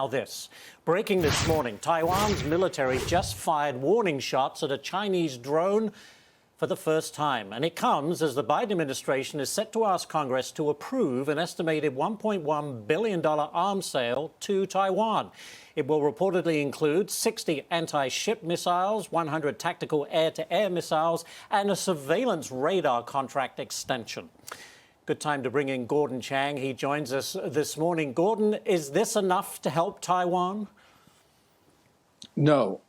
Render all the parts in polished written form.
Now this, breaking this morning, Taiwan's military just fired warning shots at a Chinese drone for the first time. And it comes as the Biden administration is set to ask Congress to approve an estimated $1.1 billion arms sale to Taiwan. It will reportedly include 60 anti-ship missiles, 100 tactical air-to-air missiles, and a surveillance radar contract extension. Good time to bring in Gordon Chang. He joins us this morning. Gordon, is this enough to help Taiwan? No,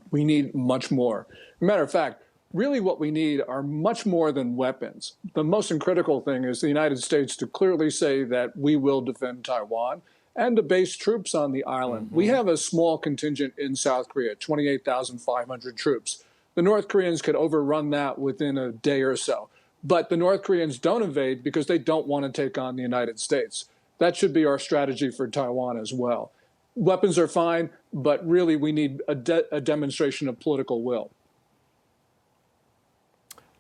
we need much more. Matter of fact, really what we need are much more than weapons. The most critical thing is the United States to clearly say that we will defend Taiwan and to base troops on the island. We have a small contingent in South Korea, 28,500 troops. The North Koreans could overrun that within a day or so. But the North Koreans don't invade because they don't want to take on the United States. That should be our strategy for Taiwan as well. Weapons are fine, but really we need a demonstration of political will.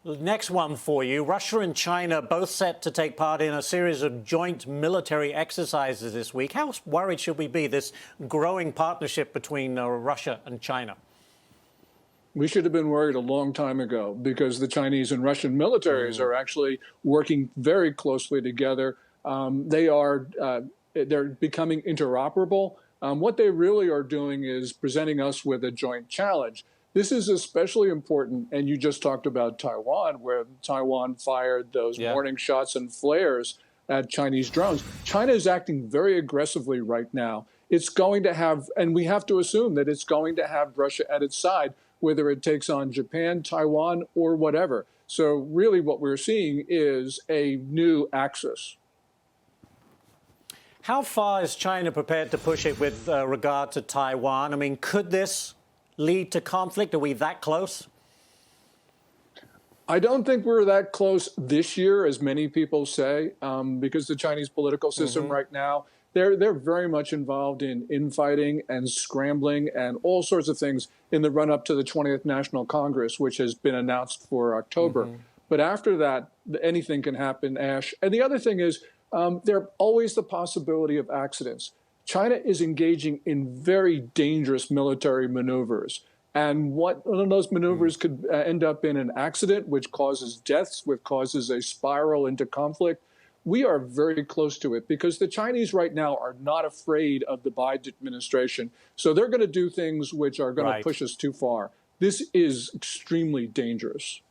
Next one for you. Russia and China both set to take part in a series of joint military exercises this week. How worried should we be, this growing partnership between Russia and China? We should have been worried a long time ago because the Chinese and Russian militaries are actually working very closely together. They're becoming interoperable. What they really are doing is presenting us with a joint challenge. This is especially important, and you just talked about Taiwan, where Taiwan fired those warning shots and flares at Chinese drones. China is acting very aggressively right now. It's going to have, and we have to assume that it's going to have Russia at its side, whether it takes on Japan, Taiwan, or whatever. So really what we're seeing is a new axis. How far is China prepared to push it with regard to Taiwan? I mean, could this lead to conflict? Are we that close? I don't think we're that close this year, as many people say, because the Chinese political system right now, they're very much involved in infighting and scrambling and all sorts of things in the run-up to the 20th National Congress, which has been announced for October. But after that, anything can happen, Ash. And the other thing is, there's always the possibility of accidents. China is engaging in very dangerous military maneuvers. And one of those maneuvers could end up in an accident, which causes deaths, which causes a spiral into conflict. We are very close to it because the Chinese right now are not afraid of the Biden administration. So they're going to do things which are going to push us too far. This is extremely dangerous.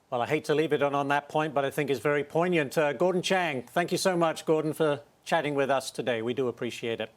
Well, I hate to leave it on that point, but I think it's very poignant. Gordon Chang, thank you so much, Gordon, for chatting with us today. We do appreciate it.